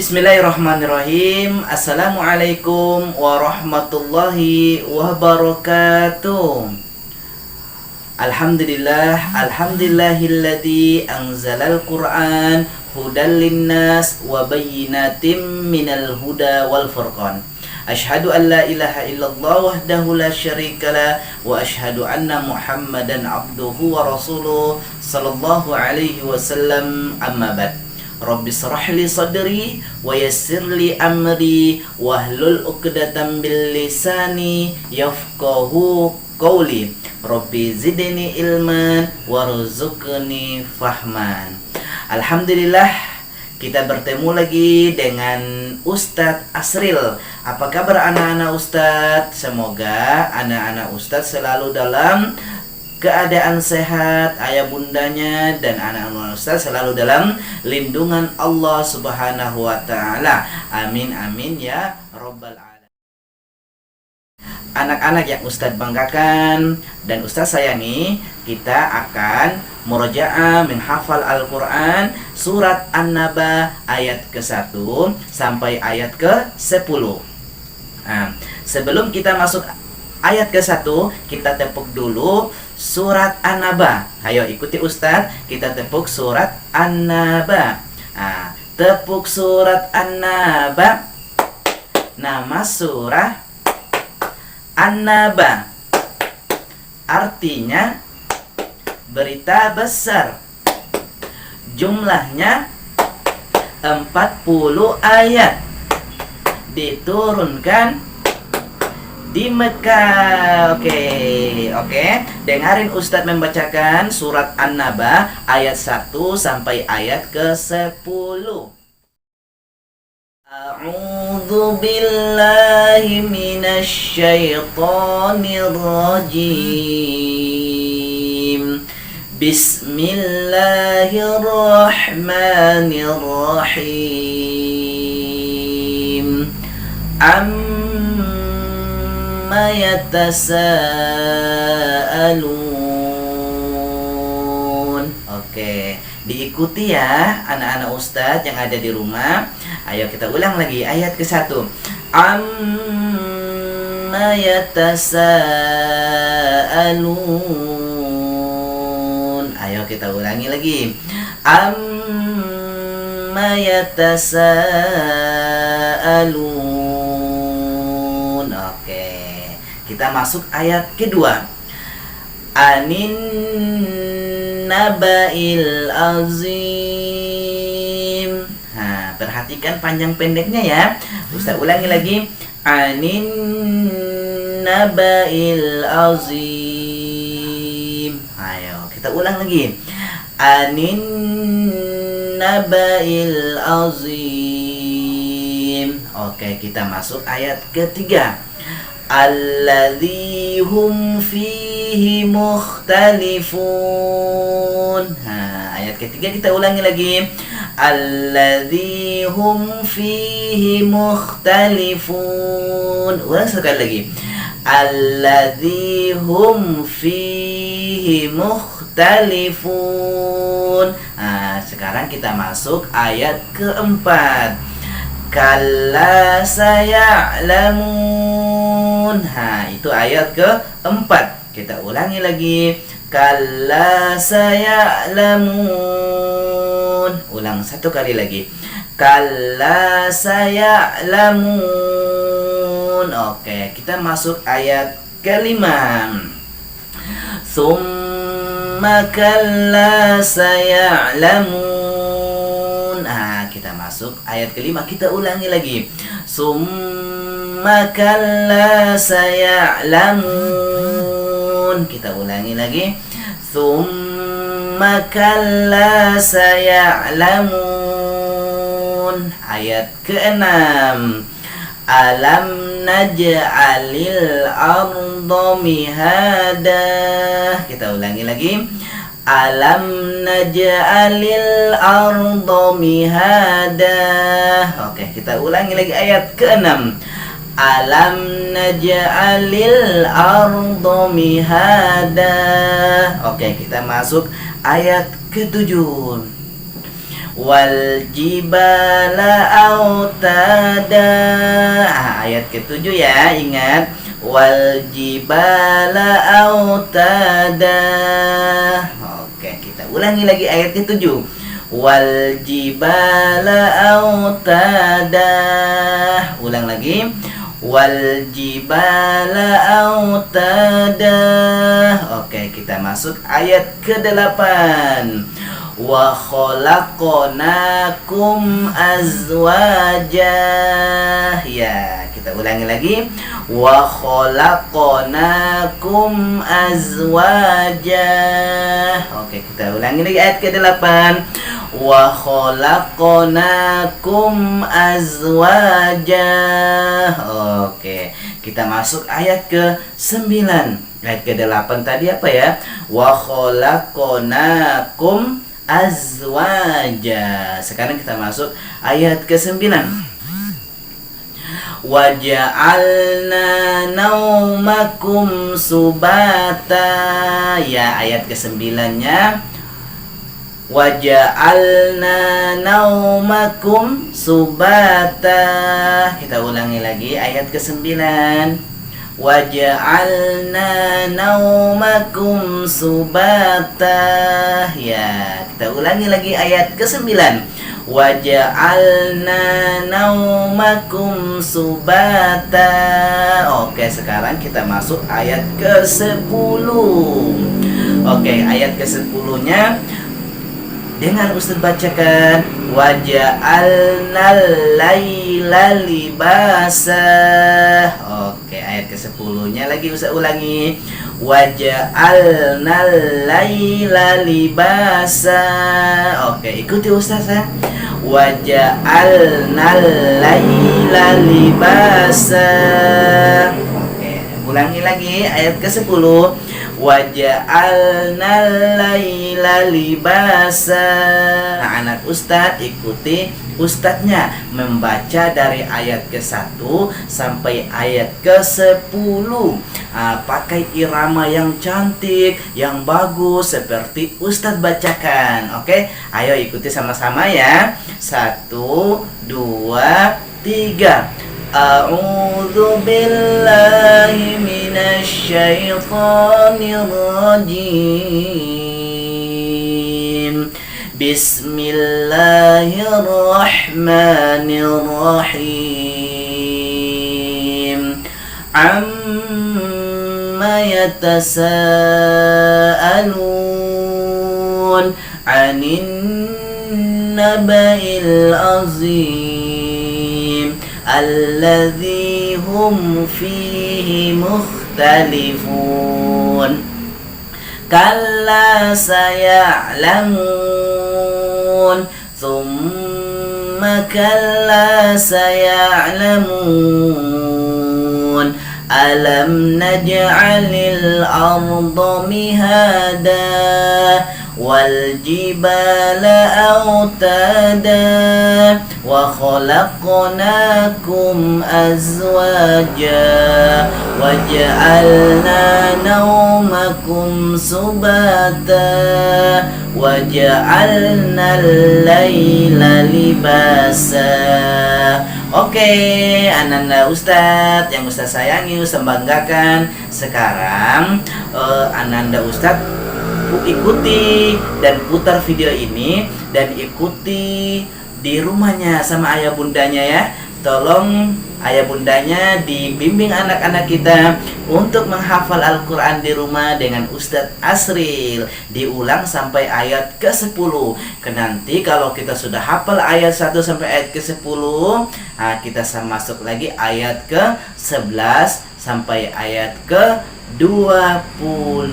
Bismillahirrahmanirrahim. Assalamualaikum warahmatullahi wabarakatuh. Alhamdulillahilladzi anzalal Qur'an hudal linnas wa bayyinatim minal huda wal furqan. Asyhadu an la ilaha illallah wahdahu la syarikalah wa asyhadu anna Muhammadan abduhu wa rasuluh sallallahu alaihi wasallam. Amma ba'd. Rabbi shrah li sadri wa yassir li amri wahlul 'uqdatam bil lisani yafqahu qawli. Rabbi zidni ilman warzuqni fahman. Alhamdulillah, kita bertemu lagi dengan Ustadz Asril. Apa kabar anak-anak Ustadz? Semoga anak-anak Ustadz selalu dalam keadaan sehat, ayah bundanya dan anak-anak Ustadz selalu dalam lindungan Allah Subhanahu wa Ta'ala. Amin amin ya Rabbal alamin. Anak-anak yang Ustadz banggakan dan Ustadz sayangi, kita akan murojaah menghafal Al-Quran surat An-Naba ayat ke-1 sampai ayat ke-10. Nah, sebelum kita masuk ayat ke-1, kita tepuk dulu surat An-Naba. Ayo ikuti Ustadz, kita tepuk surat An-Naba. Nah, tepuk surat An-Naba. Nama surah An-Naba, artinya berita besar. Jumlahnya 40 ayat. Diturunkan di Mekah. Oke. Dengarin Ustadz membacakan surat An-Naba ayat 1 sampai ayat ke-10. A'udzu billahi minasy syaithanir rajim. Bismillahirrahmanirrahim. Amma yatasaalun. Oke, diikuti ya anak-anak Ustadz yang ada di rumah. Ayo kita ulang lagi ayat ke-1. Amma yatasaalun. Ayo kita ulangi lagi. Amma yatasaalun. Oke. Kita masuk ayat kedua. Anin naba'il azim. Nah, perhatikan panjang pendeknya ya. Ustaz ulangi lagi. Anin naba'il azim. Ayo, kita ulang lagi. Anin naba'il azim. Oke, kita masuk ayat ketiga. Alladzi hum fihi mukhtalifun. Nah, ayat ketiga kita ulangi lagi. Alladzi hum fihi mukhtalifun. Ulang sekali lagi. Alladzi hum fihi mukhtalifun. Nah, sekarang kita masuk ayat keempat. Kalla saya'lamun. Nah, itu ayat keempat. Kita ulangi lagi. Kalla saya'lamun. Ulang satu kali lagi. Kalla saya'lamun. Oke, kita masuk ayat kelima. Tsumma kalla saya'lamun. Kita masuk ayat kelima, kita ulangi lagi. Summa kalla saya'lamun. Kita ulangi lagi. Summa kalla saya'lamun. Ayat keenam. Alam naj'alil arda mihada. Kita ulangi lagi. Alam naj'alil arda mihada. Oke, kita ulangi lagi ayat ke-6. Alam naj'alil arda mihada. Oke, kita masuk ayat ke-7. wal jibala autada. Ayat ke-7 ya, ingat. Wal jibala autada. Oke, kita ulangi lagi ayat ke-7. Wal jibala autada. Ulang lagi. Wal jibala autada. Oke, kita masuk ayat ke-8. Wa khalaqnakum azwaja. Ya, kita ulangi lagi. Wa khalaqnakum azwaja. Oke, kita ulangi lagi ayat ke-8. Wa khalaqnakum azwaja. Oke, kita masuk ayat ke-9. Ayat ke-8 tadi apa ya? Wa khalaqnakum azwaja. Sekarang kita masuk ayat ke-9. Wa ja'alna naumakum subata. Ya, ayat ke-9-nya. Wa ja'alna naumakum subata. Kita ulangi lagi ayat ke-9. Wa ja'alna naumakum subata. Ya, kita ulangi lagi ayat ke-9. Wa ja'alna naumakum subata. Oke, sekarang kita masuk ayat ke-10. Oke, ayat ke-10-nya dengan Ustaz bacakan. Wa ja'alnal laila libasa. Oke, ayat ke-10-nya lagi Ustaz ulangi. Wa ja'alnal laila libasa. Oke, ikuti Ustaz ya. Wa ja'alnal laila libasa. Oke, ulangi lagi ayat ke-10. Wa ja'alnal laila libasa. Nah, anak Ustadz ikuti Ustadznya membaca dari ayat ke-1 sampai ayat ke-10. Pakai irama yang cantik, yang bagus seperti Ustadz bacakan. Oke, ayo ikuti sama-sama ya. 1, 2, 3. A'udzu billahi minasy syaithanir rajim. Bismillahirrahmanirrahim. Amma yatasaalun 'anin naba'il 'azim alladzi hum fihi mukhtalifun. Kalla saya'lamun, thumma kalla saya'lamun. Alam naj'alil arda mihada wal jibala autada wa khalaqnakum azwaja wa ja'alna naumakum subata wa ja'alna al-laila libasa. Oke, Ananda Ustadz yang Ustadz sayangi, Ustadz banggakan. Sekarang Ananda Ustadz ikuti dan putar video ini dan ikuti di rumahnya sama ayah bundanya ya. Tolong ayah bundanya dibimbing anak-anak kita untuk menghafal Al-Quran di rumah dengan Ustadz Asril. Diulang sampai ayat ke-10. Nanti kalau kita sudah hafal ayat 1 sampai ayat ke-10, kita masuk lagi ayat ke-11 sampai ayat ke-20.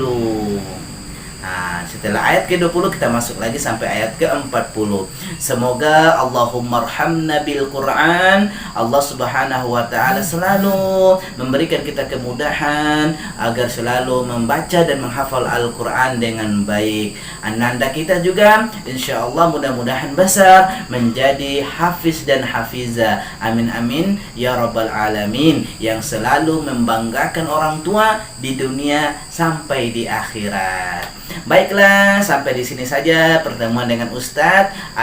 Setelah ayat ke-20 kita masuk lagi sampai ayat ke-40. Semoga Allahumma arhamna bil Quran. Allah Subhanahu wa taala selalu memberikan kita kemudahan agar selalu membaca dan menghafal Al-Quran dengan baik. Ananda kita juga insyaallah mudah-mudahan besar menjadi hafiz dan hafiza. Amin amin ya rabbal alamin, yang selalu membanggakan orang tua di dunia sampai di akhirat. Baiklah, sampai di sini saja pertemuan dengan Ustadz.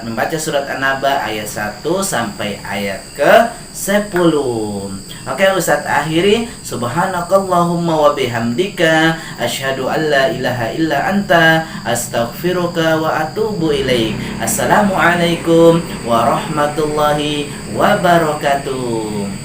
Membaca surat An-Naba ayat 1 sampai ayat ke-10. Oke, Ustadz akhiri. Subhanakallahumma wa bihamdika asyhadu an la ilaha illa anta astaghfiruka wa atubu ilaik. Assalamualaikum warahmatullahi wabarakatuh.